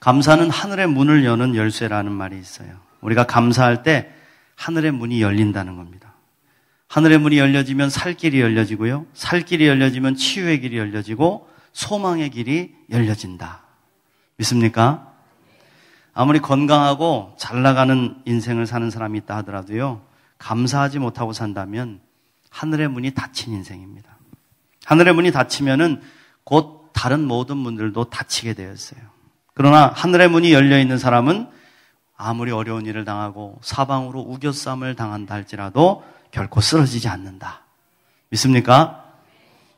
감사는 하늘의 문을 여는 열쇠라는 말이 있어요. 우리가 감사할 때 하늘의 문이 열린다는 겁니다. 하늘의 문이 열려지면 살 길이 열려지고요. 살 길이 열려지면 치유의 길이 열려지고 소망의 길이 열려진다. 믿습니까? 아무리 건강하고 잘 나가는 인생을 사는 사람이 있다 하더라도요, 감사하지 못하고 산다면 하늘의 문이 닫힌 인생입니다. 하늘의 문이 닫히면은 곧 다른 모든 문들도 닫히게 되어 있어요. 그러나 하늘의 문이 열려있는 사람은 아무리 어려운 일을 당하고 사방으로 우겨쌈을 당한다 할지라도 결코 쓰러지지 않는다. 믿습니까?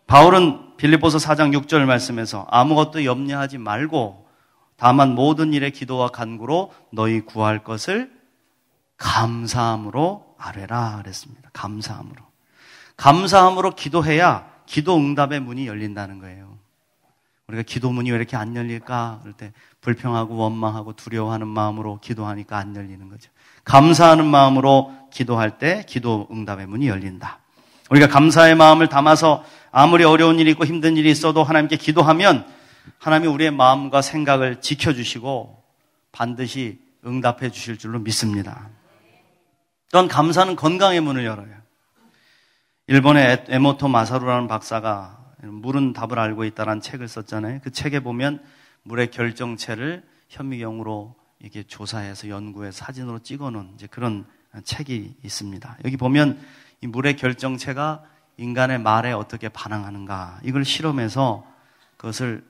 바울은 빌립보서 4장 6절 말씀에서 아무것도 염려하지 말고 다만 모든 일에 기도와 간구로 너희 구할 것을 감사함으로 아뢰라 그랬습니다. 감사함으로. 감사함으로 기도해야 기도 응답의 문이 열린다는 거예요. 우리가 기도 문이 왜 이렇게 안 열릴까? 그럴 때 불평하고 원망하고 두려워하는 마음으로 기도하니까 안 열리는 거죠. 감사하는 마음으로 기도할 때 기도 응답의 문이 열린다. 우리가 감사의 마음을 담아서 아무리 어려운 일이 있고 힘든 일이 있어도 하나님께 기도하면 하나님이 우리의 마음과 생각을 지켜주시고 반드시 응답해 주실 줄로 믿습니다. 또한 감사는 건강의 문을 열어요. 일본의 에모토 마사루라는 박사가 물은 답을 알고 있다라는 책을 썼잖아요. 그 책에 보면 물의 결정체를 현미경으로 이렇게 조사해서 연구해서 사진으로 찍어놓은 이제 그런 책이 있습니다. 여기 보면 이 물의 결정체가 인간의 말에 어떻게 반응하는가 이걸 실험해서 그것을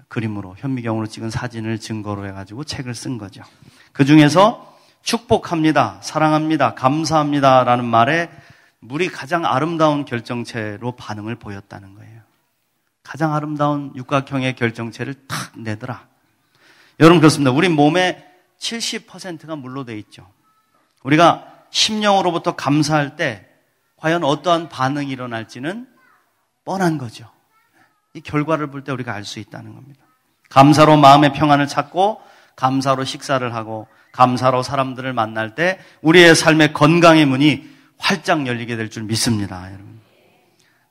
그림으로 현미경으로 찍은 사진을 증거로 해가지고 책을 쓴 거죠. 그 중에서 축복합니다, 사랑합니다, 감사합니다라는 말에 물이 가장 아름다운 결정체로 반응을 보였다는 거예요. 가장 아름다운 육각형의 결정체를 탁 내더라. 여러분 그렇습니다. 우리 몸의 70%가 물로 돼 있죠. 우리가 심령으로부터 감사할 때 과연 어떠한 반응이 일어날지는 뻔한 거죠. 이 결과를 볼 때 우리가 알 수 있다는 겁니다. 감사로 마음의 평안을 찾고 감사로 식사를 하고 감사로 사람들을 만날 때 우리의 삶의 건강의 문이 활짝 열리게 될 줄 믿습니다. 여러분.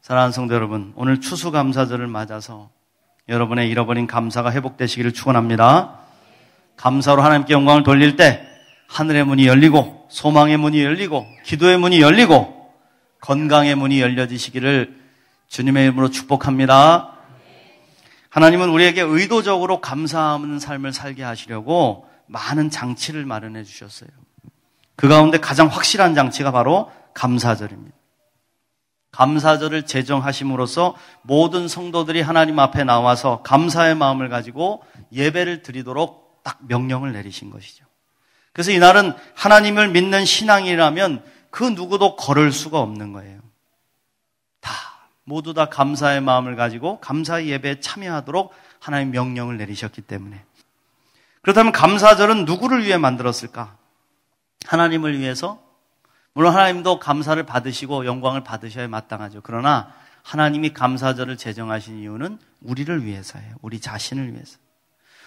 사랑하는 성도 여러분, 오늘 추수감사절을 맞아서 여러분의 잃어버린 감사가 회복되시기를 축원합니다. 감사로 하나님께 영광을 돌릴 때 하늘의 문이 열리고 소망의 문이 열리고 기도의 문이 열리고 건강의 문이 열려지시기를 주님의 이름으로 축복합니다. 하나님은 우리에게 의도적으로 감사하는 삶을 살게 하시려고 많은 장치를 마련해 주셨어요. 그 가운데 가장 확실한 장치가 바로 감사절입니다. 감사절을 제정하심으로써 모든 성도들이 하나님 앞에 나와서 감사의 마음을 가지고 예배를 드리도록 딱 명령을 내리신 것이죠. 그래서 이날은 하나님을 믿는 신앙이라면 그 누구도 거를 수가 없는 거예요. 모두 다 감사의 마음을 가지고 감사의 예배에 참여하도록 하나님 명령을 내리셨기 때문에. 그렇다면 감사절은 누구를 위해 만들었을까? 하나님을 위해서? 물론 하나님도 감사를 받으시고 영광을 받으셔야 마땅하죠. 그러나 하나님이 감사절을 제정하신 이유는 우리를 위해서예요. 우리 자신을 위해서.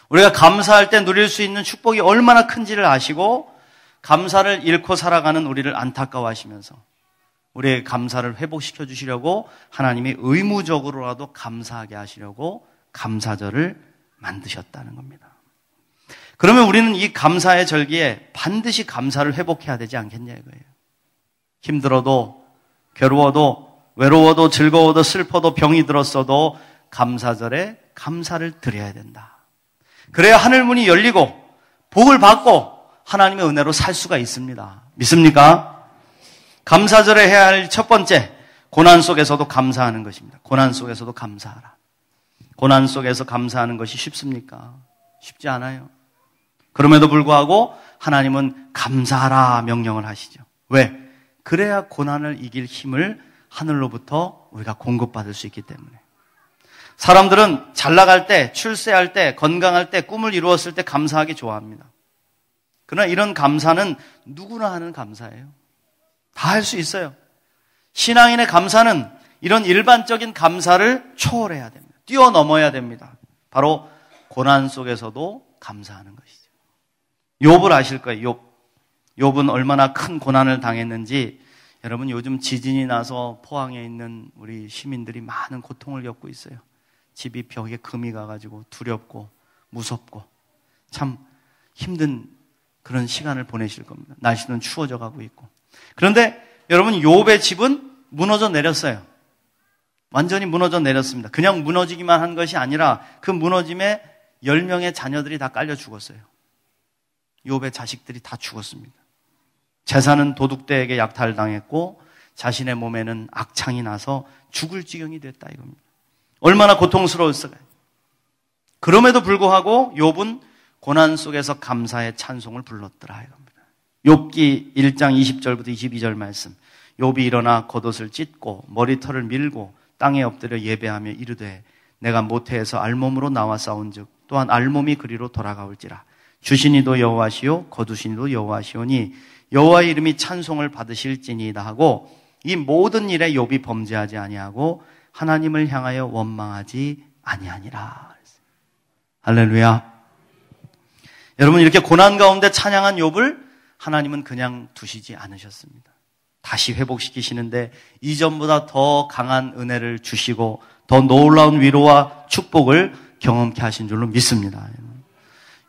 우리가 감사할 때 누릴 수 있는 축복이 얼마나 큰지를 아시고 감사를 잃고 살아가는 우리를 안타까워하시면서 우리의 감사를 회복시켜 주시려고 하나님이 의무적으로라도 감사하게 하시려고 감사절을 만드셨다는 겁니다. 그러면 우리는 이 감사의 절기에 반드시 감사를 회복해야 되지 않겠냐 이거예요. 힘들어도 괴로워도 외로워도 즐거워도 슬퍼도 병이 들었어도 감사절에 감사를 드려야 된다. 그래야 하늘문이 열리고 복을 받고 하나님의 은혜로 살 수가 있습니다. 믿습니까? 감사절에 해야 할 첫 번째, 고난 속에서도 감사하는 것입니다. 고난 속에서도 감사하라. 고난 속에서 감사하는 것이 쉽습니까? 쉽지 않아요. 그럼에도 불구하고 하나님은 감사하라 명령을 하시죠. 왜? 그래야 고난을 이길 힘을 하늘로부터 우리가 공급받을 수 있기 때문에. 사람들은 잘 나갈 때, 출세할 때, 건강할 때, 꿈을 이루었을 때 감사하기 좋아합니다. 그러나 이런 감사는 누구나 하는 감사예요. 다 할 수 있어요. 신앙인의 감사는 이런 일반적인 감사를 초월해야 됩니다. 뛰어넘어야 됩니다. 바로 고난 속에서도 감사하는 것이죠. 욥을 아실 거예요. 욥은 얼마나 큰 고난을 당했는지. 여러분 요즘 지진이 나서 포항에 있는 우리 시민들이 많은 고통을 겪고 있어요. 집이 벽에 금이 가가지고 두렵고 무섭고 참 힘든 그런 시간을 보내실 겁니다. 날씨는 추워져 가고 있고. 그런데 여러분, 욥의 집은 무너져 내렸어요. 완전히 무너져 내렸습니다. 그냥 무너지기만 한 것이 아니라 그 무너짐에 10명의 자녀들이 다 깔려 죽었어요. 욥의 자식들이 다 죽었습니다. 재산은 도둑들에게 약탈당했고 자신의 몸에는 악창이 나서 죽을 지경이 됐다 이겁니다. 얼마나 고통스러웠을까요? 그럼에도 불구하고 욥은 고난 속에서 감사의 찬송을 불렀더라 이겁니다. 욥기 1장 20절부터 22절 말씀. 욥이 일어나 겉옷을 찢고 머리털을 밀고 땅에 엎드려 예배하며 이르되 내가 모태에서 알몸으로 나와 싸운즉 또한 알몸이 그리로 돌아가올지라. 주시니도 여호와시요 거두시니도 여호와시오니 여호와의 이름이 찬송을 받으실지니이다 하고 이 모든 일에 욥이 범죄하지 아니하고 하나님을 향하여 원망하지 아니하니라. 할렐루야. 여러분, 이렇게 고난 가운데 찬양한 욥을 하나님은 그냥 두시지 않으셨습니다. 다시 회복시키시는데 이전보다 더 강한 은혜를 주시고 더 놀라운 위로와 축복을 경험케 하신 줄로 믿습니다.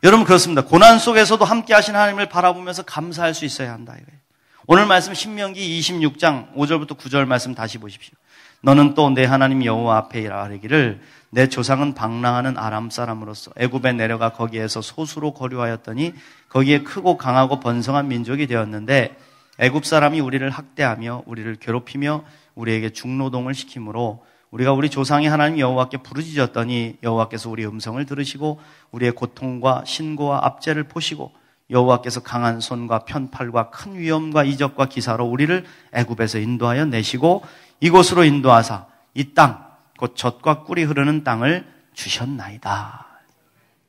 여러분, 그렇습니다. 고난 속에서도 함께 하신 하나님을 바라보면서 감사할 수 있어야 한다 이거예요. 오늘 말씀 신명기 26장 5절부터 9절 말씀 다시 보십시오. 너는 또 내 하나님 여호와 앞에 이르기를 내 조상은 방랑하는 아람 사람으로서 애굽에 내려가 거기에서 소수로 거류하였더니 거기에 크고 강하고 번성한 민족이 되었는데 애굽 사람이 우리를 학대하며 우리를 괴롭히며 우리에게 중노동을 시키므로 우리가 우리 조상의 하나님 여호와께 부르짖었더니 여호와께서 우리의 음성을 들으시고 우리의 고통과 신고와 압제를 보시고 여호와께서 강한 손과 편팔과 큰 위엄과 이적과 기사로 우리를 애굽에서 인도하여 내시고 이곳으로 인도하사 이 땅 곧 젖과 꿀이 흐르는 땅을 주셨나이다.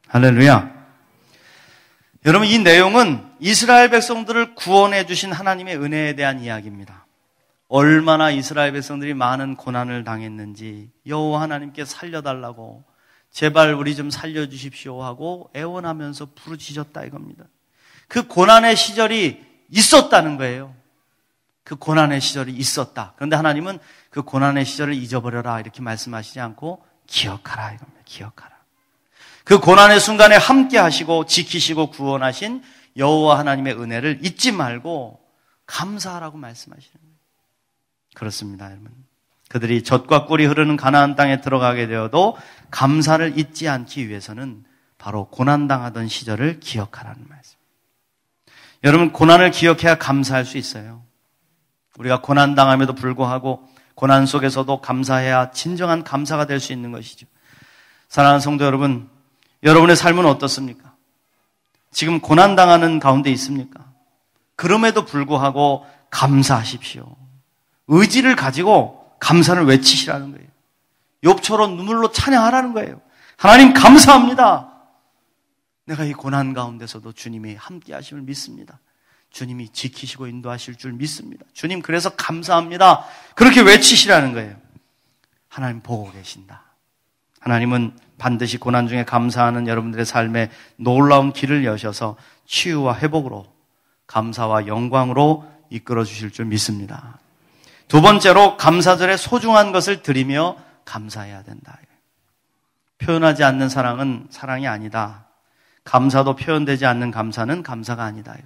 할렐루야. 여러분, 이 내용은 이스라엘 백성들을 구원해 주신 하나님의 은혜에 대한 이야기입니다. 얼마나 이스라엘 백성들이 많은 고난을 당했는지 여호와 하나님께 살려달라고 제발 우리 좀 살려주십시오 하고 애원하면서 부르짖었다 이겁니다. 그 고난의 시절이 있었다는 거예요. 그 고난의 시절이 있었다. 그런데 하나님은 그 고난의 시절을 잊어버려라 이렇게 말씀하시지 않고 기억하라 이겁니다. 기억하라. 그 고난의 순간에 함께 하시고 지키시고 구원하신 여호와 하나님의 은혜를 잊지 말고 감사하라고 말씀하시는 거예요. 그렇습니다, 여러분. 그들이 젖과 꿀이 흐르는 가나안 땅에 들어가게 되어도 감사를 잊지 않기 위해서는 바로 고난당하던 시절을 기억하라는 말씀. 여러분, 고난을 기억해야 감사할 수 있어요. 우리가 고난당함에도 불구하고 고난 속에서도 감사해야 진정한 감사가 될 수 있는 것이죠. 사랑하는 성도 여러분, 여러분의 삶은 어떻습니까? 지금 고난당하는 가운데 있습니까? 그럼에도 불구하고 감사하십시오. 의지를 가지고 감사를 외치시라는 거예요. 욥처럼 눈물로 찬양하라는 거예요. 하나님 감사합니다. 내가 이 고난 가운데서도 주님이 함께 하심을 믿습니다. 주님이 지키시고 인도하실 줄 믿습니다. 주님 그래서 감사합니다. 그렇게 외치시라는 거예요. 하나님 보고 계신다. 하나님은 반드시 고난 중에 감사하는 여러분들의 삶에 놀라운 길을 여셔서 치유와 회복으로 감사와 영광으로 이끌어 주실 줄 믿습니다. 두 번째로 감사절에 소중한 것을 드리며 감사해야 된다. 표현하지 않는 사랑은 사랑이 아니다. 감사도 표현되지 않는 감사는 감사가 아니다.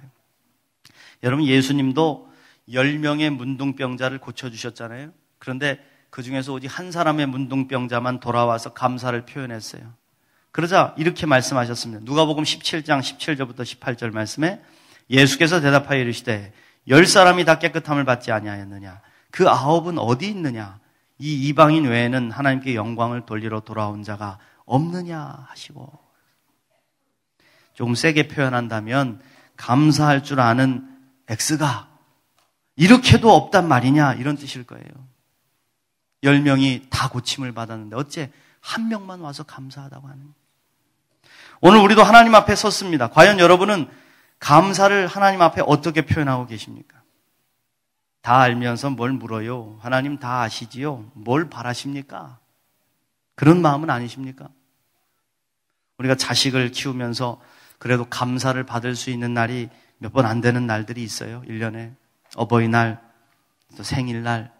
여러분, 예수님도 10명의 문둥병자를 고쳐주셨잖아요. 그런데 그 중에서 오직 한 사람의 문둥병자만 돌아와서 감사를 표현했어요. 그러자 이렇게 말씀하셨습니다. 누가복음 17장 17절부터 18절 말씀에 예수께서 대답하여 이르시되 10사람이 다 깨끗함을 받지 아니하였느냐? 그 9은 어디 있느냐? 이 이방인 외에는 하나님께 영광을 돌리러 돌아온 자가 없느냐 하시고, 조금 세게 표현한다면 감사할 줄 아는 X가 이렇게도 없단 말이냐 이런 뜻일 거예요. 10명이 다 고침을 받았는데 어째 한 명만 와서 감사하다고 하는 거예요. 오늘 우리도 하나님 앞에 섰습니다. 과연 여러분은 감사를 하나님 앞에 어떻게 표현하고 계십니까? 다 알면서 뭘 물어요? 하나님 다 아시지요? 뭘 바라십니까? 그런 마음은 아니십니까? 우리가 자식을 키우면서 그래도 감사를 받을 수 있는 날이 몇 번 안 되는 날들이 있어요. 1년에 어버이날, 또 생일날,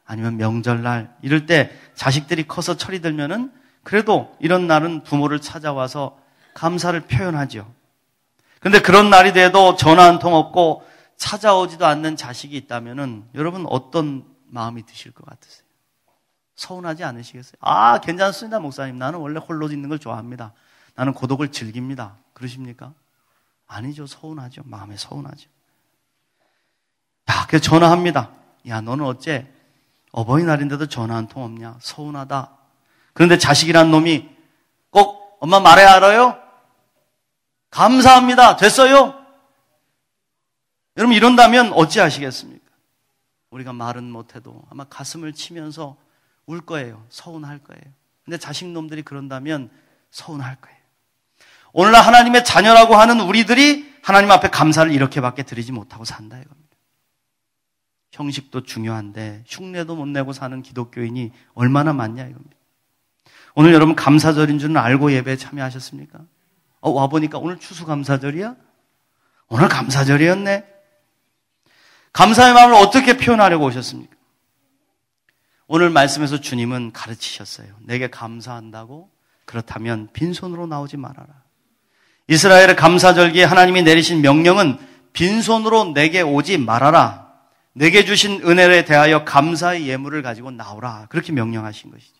아니면 명절날 이럴 때 자식들이 커서 철이 들면은 그래도 이런 날은 부모를 찾아와서 감사를 표현하죠. 근데 그런 날이 돼도 전화 한 통 없고 찾아오지도 않는 자식이 있다면은 여러분 어떤 마음이 드실 것 같으세요? 서운하지 않으시겠어요? 아, 괜찮습니다, 목사님. 나는 원래 홀로 있는 걸 좋아합니다. 나는 고독을 즐깁니다. 그러십니까? 아니죠. 서운하죠. 마음에 서운하죠. 야, 그래서 전화합니다. 야, 너는 어째 어버이날인데도 전화 한 통 없냐? 서운하다. 그런데 자식이란 놈이 꼭 엄마 말해야 알아요? 감사합니다. 됐어요? 여러분 이런다면 어찌하시겠습니까? 우리가 말은 못해도 아마 가슴을 치면서 울 거예요. 서운할 거예요. 근데 자식놈들이 그런다면 서운할 거예요. 오늘날 하나님의 자녀라고 하는 우리들이 하나님 앞에 감사를 이렇게밖에 드리지 못하고 산다 이겁니다. 형식도 중요한데 흉내도 못 내고 사는 기독교인이 얼마나 많냐 이겁니다. 오늘 여러분 감사절인 줄은 알고 예배에 참여하셨습니까? 와보니까 오늘 추수감사절이야? 오늘 감사절이었네? 감사의 마음을 어떻게 표현하려고 오셨습니까? 오늘 말씀에서 주님은 가르치셨어요. 내게 감사한다고? 그렇다면 빈손으로 나오지 말아라. 이스라엘의 감사절기에 하나님이 내리신 명령은 빈손으로 내게 오지 말아라. 내게 주신 은혜에 대하여 감사의 예물을 가지고 나오라. 그렇게 명령하신 것이죠.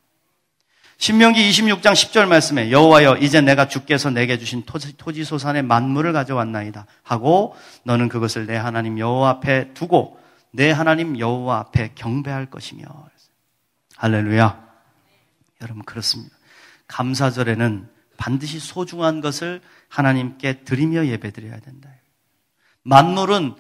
신명기 26장 10절 말씀에 여호와여 이제 내가 주께서 내게 주신 토지소산의 만물을 가져왔나이다 하고 너는 그것을 내 하나님 여호와 앞에 두고 내 하나님 여호와 앞에 경배할 것이며. 할렐루야. 여러분 그렇습니다. 감사절에는 반드시 소중한 것을 하나님께 드리며 예배드려야 된다. 만물은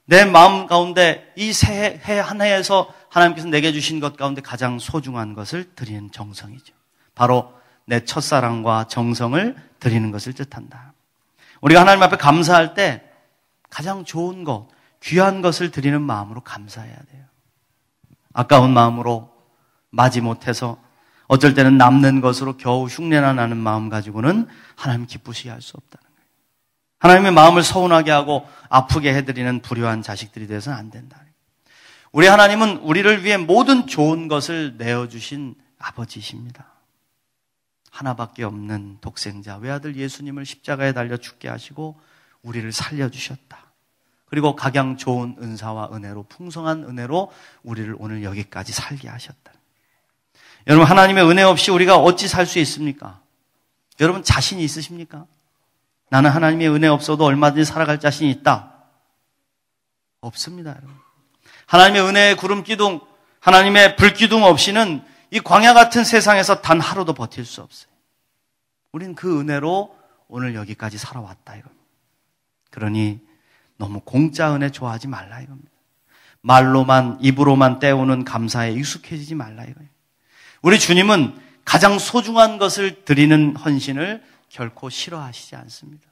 내 마음 가운데 이 해 한 해에서 하나님께서 내게 주신 것 가운데 가장 소중한 것을 드리는 정성이죠. 바로 내 첫사랑과 정성을 드리는 것을 뜻한다. 우리가 하나님 앞에 감사할 때 가장 좋은 것, 귀한 것을 드리는 마음으로 감사해야 돼요. 아까운 마음으로 마지 못해서 어쩔 때는 남는 것으로 겨우 흉내나 나는 마음 가지고는 하나님 기쁘시게 할 수 없다는 거예요. 하나님의 마음을 서운하게 하고 아프게 해드리는 불효한 자식들이 되어서는 안 된다. 우리 하나님은 우리를 위해 모든 좋은 것을 내어주신 아버지이십니다. 하나밖에 없는 독생자 외아들 예수님을 십자가에 달려 죽게 하시고 우리를 살려주셨다. 그리고 각양 좋은 은사와 은혜로 풍성한 은혜로 우리를 오늘 여기까지 살게 하셨다. 여러분 하나님의 은혜 없이 우리가 어찌 살 수 있습니까? 여러분 자신이 있으십니까? 나는 하나님의 은혜 없어도 얼마든지 살아갈 자신이 있다. 없습니다. 여러분. 하나님의 은혜의 구름기둥, 하나님의 불기둥 없이는 이 광야 같은 세상에서 단 하루도 버틸 수 없어요. 우린 그 은혜로 오늘 여기까지 살아왔다 이겁니다. 그러니 너무 공짜 은혜 좋아하지 말라 이겁니다. 말로만 입으로만 때우는 감사에 익숙해지지 말라 이거예요. 우리 주님은 가장 소중한 것을 드리는 헌신을 결코 싫어하시지 않습니다.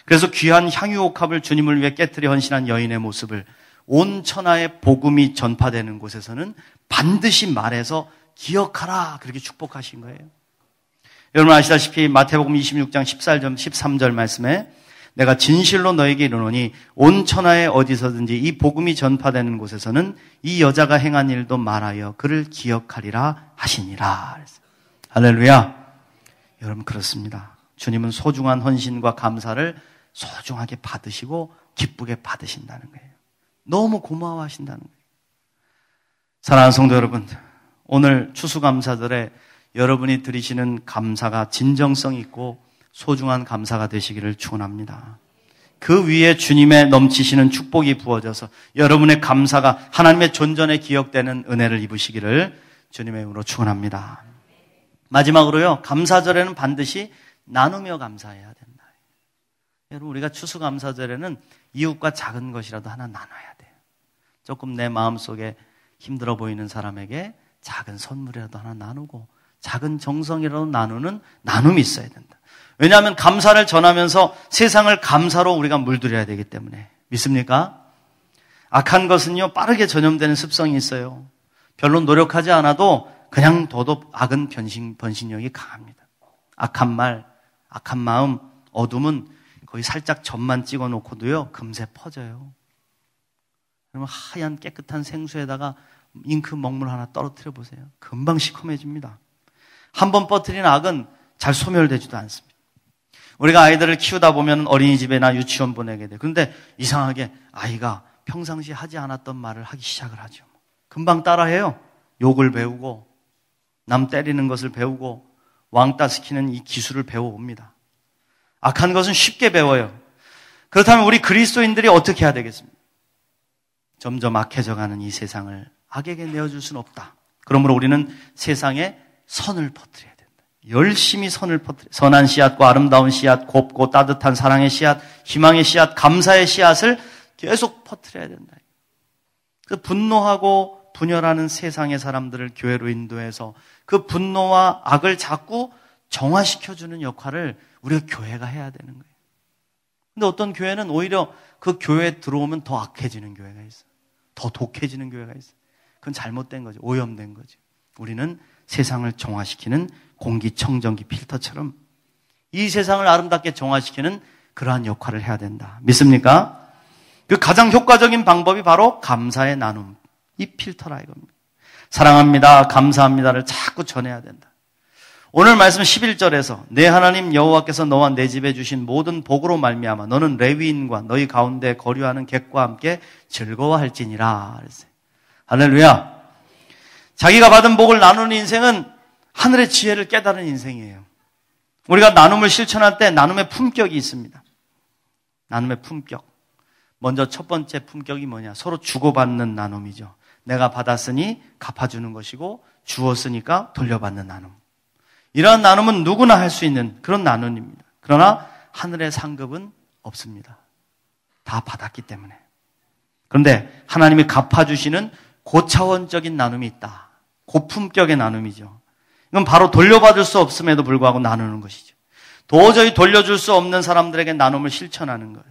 그래서 귀한 향유옥합을 주님을 위해 깨트려 헌신한 여인의 모습을 온 천하에 복음이 전파되는 곳에서는 반드시 말해서 기억하라 그렇게 축복하신 거예요. 여러분 아시다시피 마태복음 26장 13절 말씀에 내가 진실로 너에게 이르노니 온 천하에 어디서든지 이 복음이 전파되는 곳에서는 이 여자가 행한 일도 말하여 그를 기억하리라 하시니라. 할렐루야. 여러분 그렇습니다. 주님은 소중한 헌신과 감사를 소중하게 받으시고 기쁘게 받으신다는 거예요. 너무 고마워하신다는 거예요. 사랑하는 성도 여러분, 오늘 추수감사절에 여러분이 드리시는 감사가 진정성 있고 소중한 감사가 되시기를 축원합니다. 그 위에 주님의 넘치시는 축복이 부어져서 여러분의 감사가 하나님의 존전에 기억되는 은혜를 입으시기를 주님의 이름으로 축원합니다. 마지막으로요, 감사절에는 반드시 나누며 감사해야 된다. 여러분 우리가 추수감사절에는 이웃과 작은 것이라도 하나 나눠야 돼요. 조금 내 마음속에 힘들어 보이는 사람에게 작은 선물이라도 하나 나누고 작은 정성이라도 나누는 나눔이 있어야 된다. 왜냐하면 감사를 전하면서 세상을 감사로 우리가 물들여야 되기 때문에. 믿습니까? 악한 것은요 빠르게 전염되는 습성이 있어요. 별로 노력하지 않아도 그냥 둬도 악은 번식력이 강합니다. 악한 말, 악한 마음, 어둠은 거의 살짝 점만 찍어놓고도요 금세 퍼져요. 그러면 하얀 깨끗한 생수에다가 잉크 먹물 하나 떨어뜨려 보세요. 금방 시커매집니다. 한 번 퍼뜨린 악은 잘 소멸되지도 않습니다. 우리가 아이들을 키우다 보면 어린이집이나 유치원 보내게 돼. 그런데 이상하게 아이가 평상시에 하지 않았던 말을 하기 시작을 하죠. 금방 따라해요. 욕을 배우고 남 때리는 것을 배우고 왕따 시키는 이 기술을 배워옵니다. 악한 것은 쉽게 배워요. 그렇다면 우리 그리스도인들이 어떻게 해야 되겠습니까? 점점 악해져가는 이 세상을 악에게 내어줄 수는 없다. 그러므로 우리는 세상에 선을 퍼뜨려야 된다. 열심히 선을 퍼뜨려 선한 씨앗과 아름다운 씨앗, 곱고 따뜻한 사랑의 씨앗, 희망의 씨앗, 감사의 씨앗을 계속 퍼뜨려야 된다. 그 분노하고 분열하는 세상의 사람들을 교회로 인도해서 그 분노와 악을 자꾸 정화시켜주는 역할을 우리가 교회가 해야 되는 거예요. 근데 어떤 교회는 오히려 그 교회에 들어오면 더 악해지는 교회가 있어요. 더 독해지는 교회가 있어요. 그건 잘못된 거죠. 오염된 거죠. 우리는 세상을 정화시키는 공기청정기 필터처럼 이 세상을 아름답게 정화시키는 그러한 역할을 해야 된다. 믿습니까? 그 가장 효과적인 방법이 바로 감사의 나눔. 이 필터라 이겁니다. 사랑합니다, 감사합니다를 자꾸 전해야 된다. 오늘 말씀 11절에서 내 하나님 여호와께서 너와 내 집에 주신 모든 복으로 말미암아 너는 레위인과 너희 가운데 거류하는 객과 함께 즐거워할지니라 그랬어요. 할렐루야. 자기가 받은 복을 나누는 인생은 하늘의 지혜를 깨달은 인생이에요. 우리가 나눔을 실천할 때 나눔의 품격이 있습니다. 나눔의 품격. 먼저 첫 번째 품격이 뭐냐? 서로 주고받는 나눔이죠. 내가 받았으니 갚아주는 것이고 주었으니까 돌려받는 나눔. 이러한 나눔은 누구나 할 수 있는 그런 나눔입니다. 그러나 하늘의 상급은 없습니다. 다 받았기 때문에. 그런데 하나님이 갚아주시는 고차원적인 나눔이 있다. 고품격의 나눔이죠. 이건 바로 돌려받을 수 없음에도 불구하고 나누는 것이죠. 도저히 돌려줄 수 없는 사람들에게 나눔을 실천하는 거예요.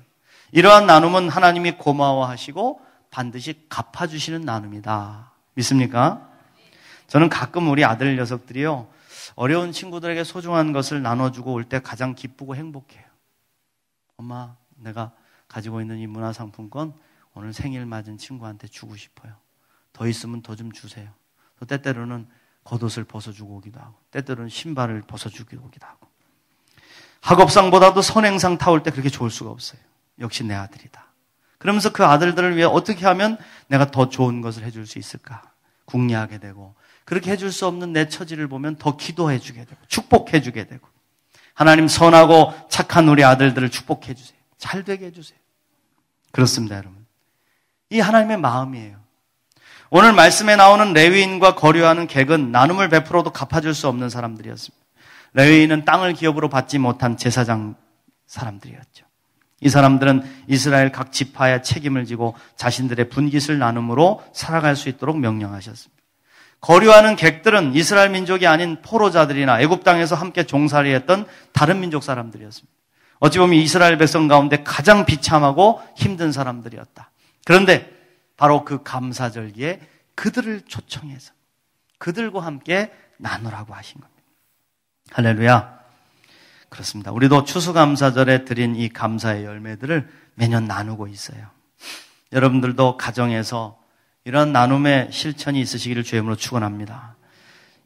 이러한 나눔은 하나님이 고마워하시고 반드시 갚아주시는 나눔이다. 믿습니까? 저는 가끔 우리 아들 녀석들이요, 어려운 친구들에게 소중한 것을 나눠주고 올 때 가장 기쁘고 행복해요. 엄마, 내가 가지고 있는 이 문화상품권 오늘 생일 맞은 친구한테 주고 싶어요. 더 있으면 더 좀 주세요. 또 때때로는 겉옷을 벗어주고 오기도 하고 때때로는 신발을 벗어주고 오기도 하고 학업상보다도 선행상 타올 때 그렇게 좋을 수가 없어요. 역시 내 아들이다. 그러면서 그 아들들을 위해 어떻게 하면 내가 더 좋은 것을 해줄 수 있을까 궁리하게 되고 그렇게 해줄 수 없는 내 처지를 보면 더 기도해주게 되고 축복해주게 되고 하나님 선하고 착한 우리 아들들을 축복해주세요. 잘 되게 해주세요. 그렇습니다, 여러분. 이 하나님의 마음이에요. 오늘 말씀에 나오는 레위인과 거류하는 객은 나눔을 베풀어도 갚아줄 수 없는 사람들이었습니다. 레위인은 땅을 기업으로 받지 못한 제사장 사람들이었죠. 이 사람들은 이스라엘 각 지파의 책임을 지고 자신들의 분깃을 나눔으로 살아갈 수 있도록 명령하셨습니다. 거류하는 객들은 이스라엘 민족이 아닌 포로자들이나 애굽 땅에서 함께 종살이했던 다른 민족 사람들이었습니다. 어찌 보면 이스라엘 백성 가운데 가장 비참하고 힘든 사람들이었다. 그런데 바로 그 감사절기에 그들을 초청해서 그들과 함께 나누라고 하신 겁니다. 할렐루야. 그렇습니다. 우리도 추수감사절에 드린 이 감사의 열매들을 매년 나누고 있어요. 여러분들도 가정에서 이런 나눔의 실천이 있으시기를 주의 이름으로 축원합니다.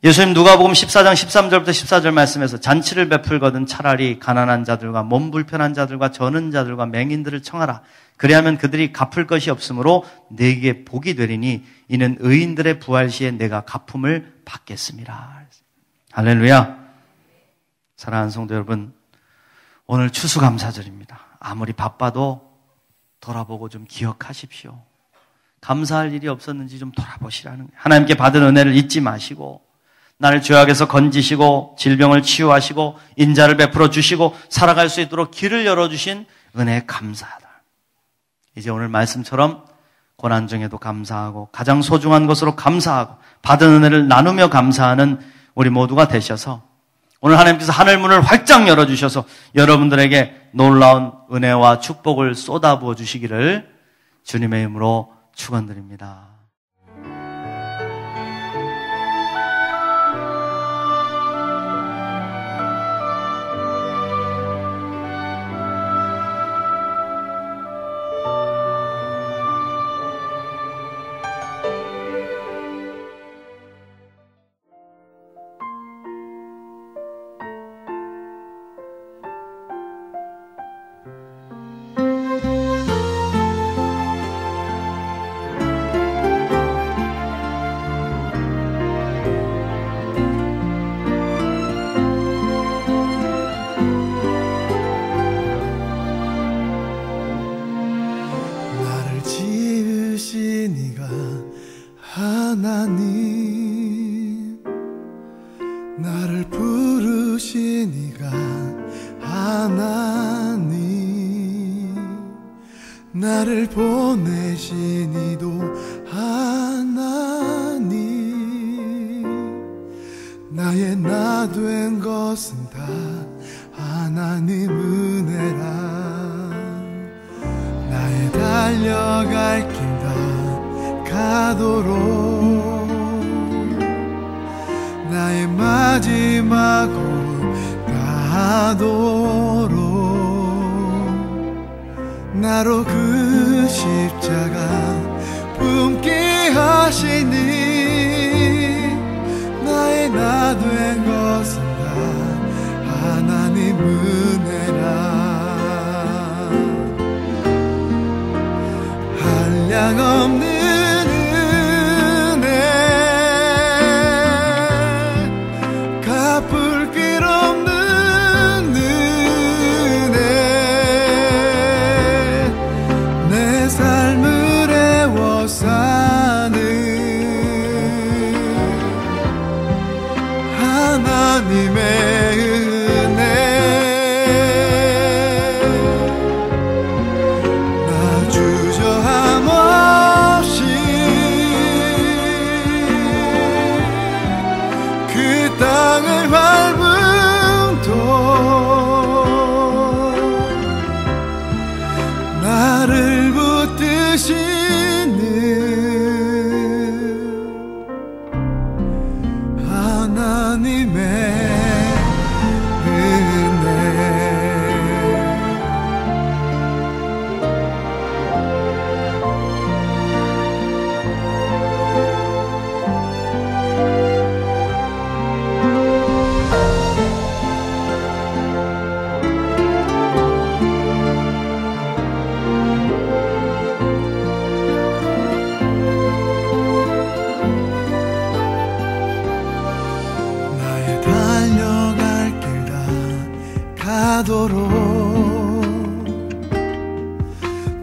예수님 누가복음 14장 13절부터 14절 말씀에서 잔치를 베풀거든 차라리 가난한 자들과 몸 불편한 자들과 저는 자들과 맹인들을 청하라. 그리하면 그들이 갚을 것이 없으므로 내게 복이 되리니 이는 의인들의 부활 시에 내가 갚음을 받겠습니다. 할렐루야. 사랑하는 성도 여러분, 오늘 추수감사절입니다. 아무리 바빠도 돌아보고 좀 기억하십시오. 감사할 일이 없었는지 좀 돌아보시라는 거예요. 하나님께 받은 은혜를 잊지 마시고 나를 죄악에서 건지시고 질병을 치유하시고 인자를 베풀어 주시고 살아갈 수 있도록 길을 열어주신 은혜에 감사하다. 이제 오늘 말씀처럼 고난 중에도 감사하고 가장 소중한 것으로 감사하고 받은 은혜를 나누며 감사하는 우리 모두가 되셔서 오늘 하나님께서 하늘 문을 활짝 열어주셔서 여러분들에게 놀라운 은혜와 축복을 쏟아부어 주시기를 주님의 이름으로 축원드립니다. 나를 부르신 이가 하나님, 나를 보내신 이도 하나님, 나의 나 된 것은 다 하나님 은혜라. 나의 달려갈 길 다 가도록, 나의 마지막 호흡 다하도록, 나로 그 십자가 품게 하시니, 나의 나 된 것은 다 하나님 은혜라. 한량없는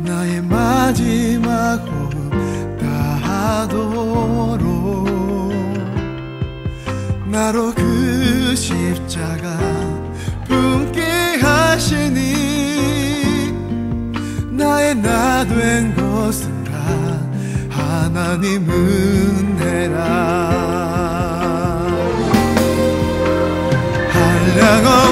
나의 마지막 호흡 다하도록, 나로 그 십자가 품게 하시니, 나의 나 된 것은 다 하나님 은혜라. 한량없는